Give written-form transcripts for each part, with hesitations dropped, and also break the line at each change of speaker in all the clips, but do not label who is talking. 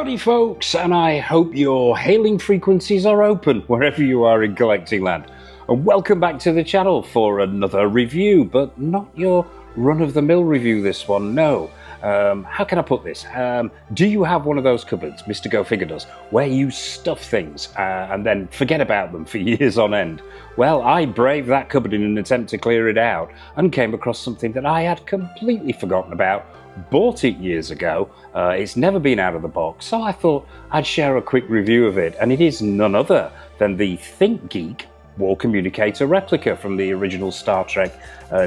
Howdy folks, and I hope your hailing frequencies are open wherever you are in collecting land. And welcome back to the channel for another review, but not your run-of-the-mill review this one, no. How can I put this? Do you have one of those cupboards, Mr. Go Figure does, where you stuff things and then forget about them for years on end? Well, I braved that cupboard in an attempt to clear it out and came across something that I had completely forgotten about. Bought it years ago, it's never been out of the box, so I thought I'd share a quick review of it, and it is none other than the ThinkGeek Wall Communicator Replica from the original Star Trek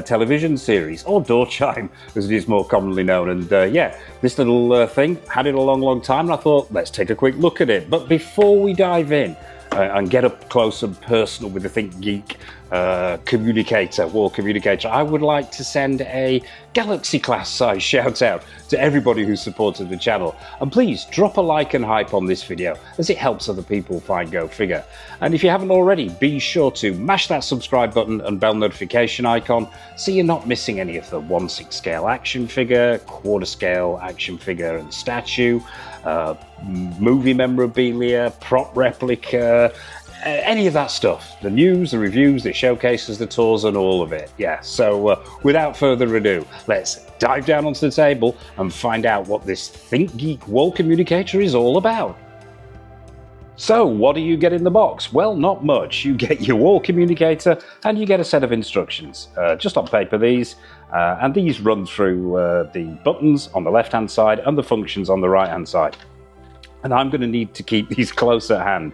television series, or door chime as it is more commonly known. And yeah, this little thing, had it a long time, and I thought let's take a quick look at it. But before we dive in and get up close and personal with the ThinkGeek Wall Communicator, I would like to send a Galaxy class size shout out to everybody who supported the channel. And please drop a like and hype on this video as it helps other people find Go Figure. And if you haven't already, be sure to mash that subscribe button and bell notification icon so you're not missing any of the 1/6 scale action figure, quarter scale action figure and statue, movie memorabilia, prop replica, any of that stuff. The news, the reviews, the showcases, the tours, and all of it. Yeah, so without further ado, let's dive down onto the table and find out what this ThinkGeek Wall Communicator is all about. So, what do you get in the box? Well, not much. You get your wall communicator and you get a set of instructions. Just on paper, these. And these run through the buttons on the left-hand side and the functions on the right-hand side. And I'm going to need to keep these close at hand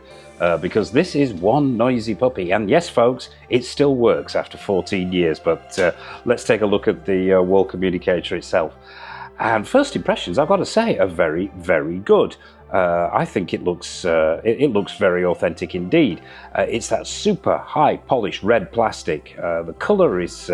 because this is one noisy puppy. And yes, folks, it still works after 14 years. But let's take a look at the wall communicator itself. And first impressions, I've got to say, are very, very good. I think it looks very authentic indeed. It's that super high polished red plastic. The colour is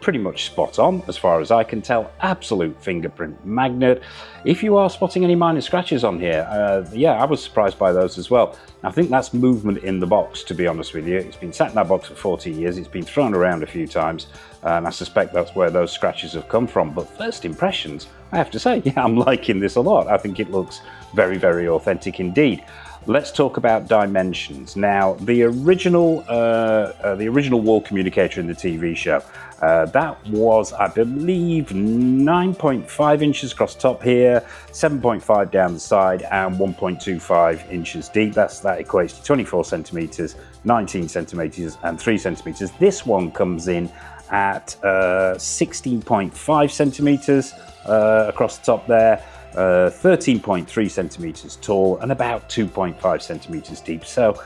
pretty much spot on as far as I can tell. Absolute fingerprint magnet. If you are spotting any minor scratches on here, yeah, I was surprised by those as well. I think that's movement in the box, to be honest with you. It's been sat in that box for 40 years. It's been thrown around a few times, and I suspect that's where those scratches have come from. But first impressions, I have to say, yeah, I'm liking this a lot. I think it looks very, very authentic indeed. Let's talk about dimensions. Now, the original wall communicator in the TV show, that was, I believe, 9.5 inches across the top here, 7.5 down the side, and 1.25 inches deep. That equates to 24 centimeters, 19 centimeters, and 3 centimeters. This one comes in at 16.5 centimeters across the top there. 13.3 centimeters tall and about 2.5 centimeters deep. So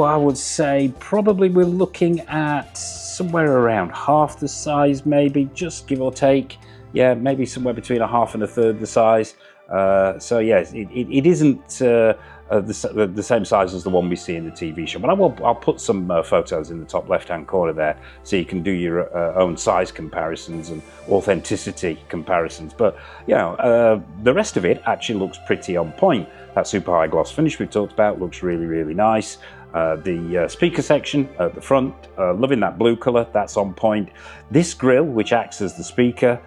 I would say probably we're looking at somewhere around half the size, maybe, just give or take. Yeah, maybe somewhere between a half and a third the size. So yes, it isn't the same size as the one we see in the TV show, but I'll put some photos in the top left-hand corner there so you can do your own size comparisons and authenticity comparisons. But you know, the rest of it actually looks pretty on point. That super high gloss finish we talked about looks really, really nice. The speaker section at the front, loving that blue color, that's on point. This grille, which acts as the speaker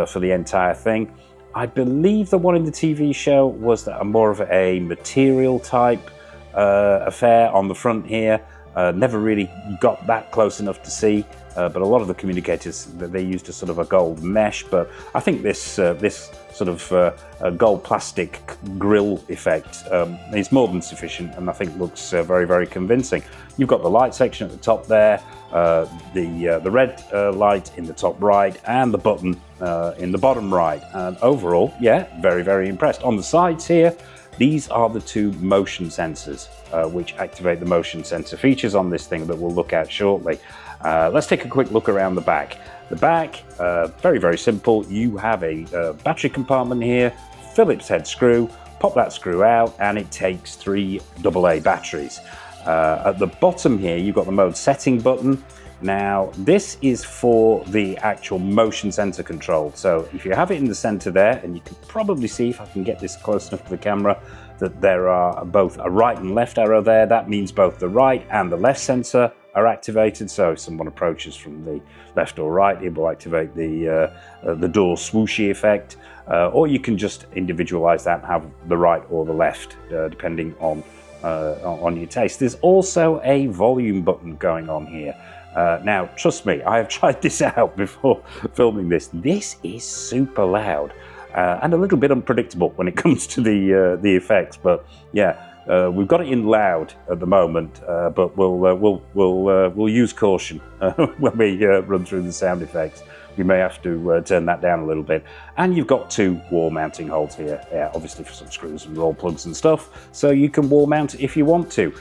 for the entire thing, I believe the one in the TV show was that more of a material type affair on the front here. Never really got that close enough to see, but a lot of the communicators, they used a sort of a gold mesh. But I think this sort of gold plastic grill effect is more than sufficient, and I think looks very, very convincing. You've got the light section at the top there, the red light in the top right, and the button in the bottom right. And overall, yeah, very, very impressed. On the sides here, these are the two motion sensors which activate the motion sensor features on this thing that we'll look at shortly. Let's take a quick look around the back. The back, very, very simple. You have a battery compartment here, Phillips head screw, pop that screw out, and it takes 3 AA batteries. At the bottom here, you've got the mode setting button. Now, this is for the actual motion sensor control. So if you have it in the center there, and you can probably see, if I can get this close enough to the camera, that there are both a right and left arrow there. That means both the right and the left sensor are activated. So if someone approaches from the left or right, it will activate the door swooshy effect, or you can just individualize that and have the right or the left, depending on your taste. There's also a volume button going on here. Now, trust me, I have tried this out before filming this. This is super loud and a little bit unpredictable when it comes to the effects. But yeah, we've got it in loud at the moment, but we'll use caution when we run through the sound effects. You may have to turn that down a little bit. And you've got 2 wall mounting holes here, obviously for some screws and roll plugs and stuff, so you can wall mount it if you want to.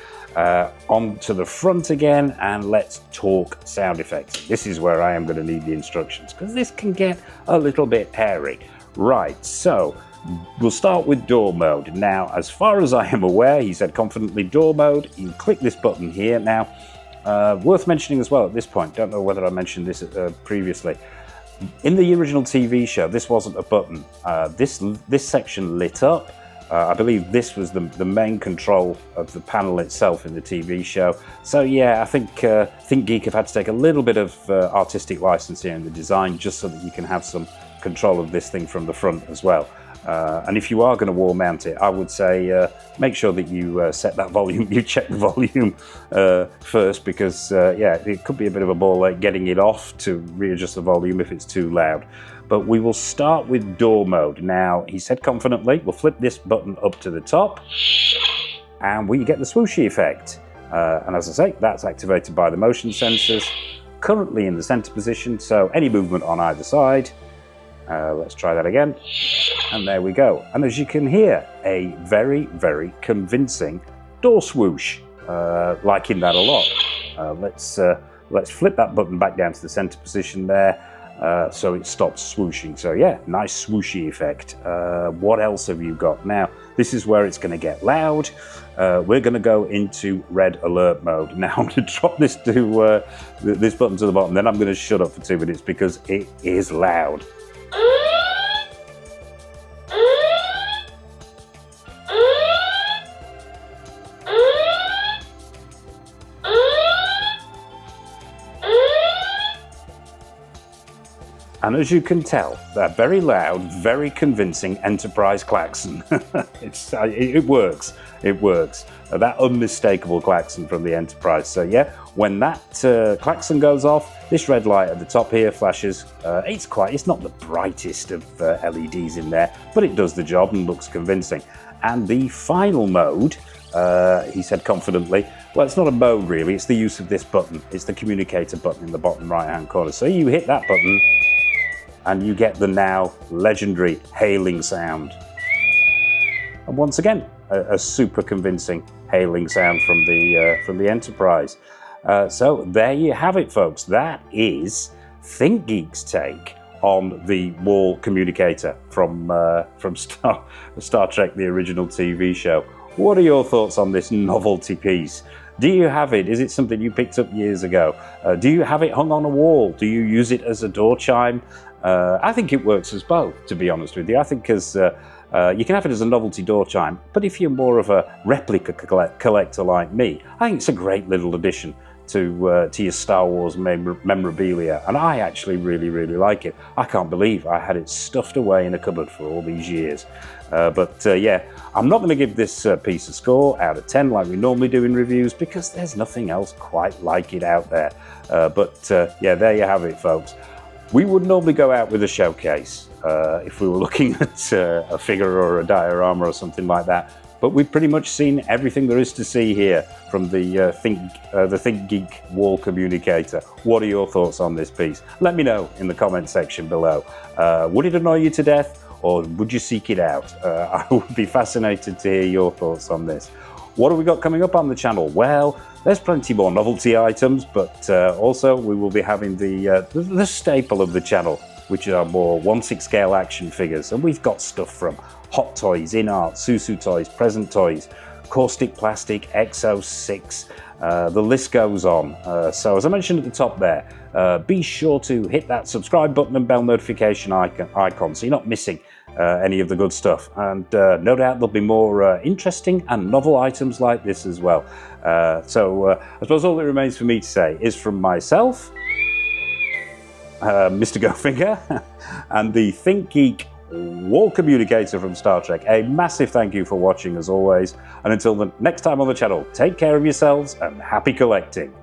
On to the front again, and let's talk sound effects. This is where I am going to need the instructions, because this can get a little bit hairy. Right, so we'll start with door mode. Now, as far as I am aware, he said confidently door mode. You click this button here. Now, worth mentioning as well at this point, don't know whether I mentioned this previously, in the original TV show, this wasn't a button. This section lit up. I believe this was the main control of the panel itself in the TV show. So yeah, I think ThinkGeek have had to take a little bit of artistic license here in the design, just so that you can have some control of this thing from the front as well. And if you are going to wall mount it, I would say make sure that you set that volume, you check the volume first, because yeah, it could be a bit of a ball getting it off to readjust the volume if it's too loud. But we will start with door mode. Now, he said confidently, we'll flip this button up to the top, and we get the swooshy effect. And as I say, that's activated by the motion sensors, currently in the center position, so any movement on either side. Let's try that again. And there we go. And as you can hear, a very, very convincing door swoosh. Liking that a lot. Let's flip that button back down to the center position there, so it stops swooshing. So yeah, nice swooshy effect. What else have you got? Now, this is where it's going to get loud. We're going to go into red alert mode. Now, I'm going to drop this to this button to the bottom, then I'm going to shut up for 2 minutes because it is loud. And as you can tell, they're very loud, very convincing Enterprise klaxon. It works. It works. That unmistakable klaxon from the Enterprise. So yeah, when that klaxon goes off, this red light at the top here flashes. It's not the brightest of LEDs in there, but it does the job and looks convincing. And the final mode, he said confidently, well, it's not a mode really, it's the use of this button. It's the communicator button in the bottom right-hand corner. So you hit that button, and you get the now legendary hailing sound. And once again, a super convincing hailing sound from the Enterprise. So there you have it, folks. That is ThinkGeek's take on the wall communicator from Star Trek, the original TV show. What are your thoughts on this novelty piece? Do you have it? Is it something you picked up years ago? Do you have it hung on a wall? Do you use it as a door chime? I think it works as both, to be honest with you. I think as you can have it as a novelty door chime, but if you're more of a replica collector like me, I think it's a great little addition to your Star Wars memorabilia, and I actually really, really like it. I can't believe I had it stuffed away in a cupboard for all these years. But yeah, I'm not going to give this piece a score out of 10 like we normally do in reviews, because there's nothing else quite like it out there. But yeah, there you have it, folks. We would normally go out with a showcase if we were looking at a figure or a diorama or something like that. But we've pretty much seen everything there is to see here from the ThinkGeek wall communicator. What are your thoughts on this piece? Let me know in the comment section below. Would it annoy you to death, or would you seek it out? I would be fascinated to hear your thoughts on this. What have we got coming up on the channel? Well, there's plenty more novelty items, but also we will be having the staple of the channel, which are more 1/6 scale action figures. And we've got stuff from Hot Toys, In Art, Susu Toys, Present Toys, Caustic Plastic, Exo 6, the list goes on. So as I mentioned at the top there, be sure to hit that subscribe button and bell notification icon so you're not missing any of the good stuff. And no doubt there'll be more interesting and novel items like this as well. So I suppose all that remains for me to say is from myself, Mr. Gofinger, and the ThinkGeek Wall Communicator from Star Trek, a massive thank you for watching as always, and until the next time on the channel, take care of yourselves and happy collecting.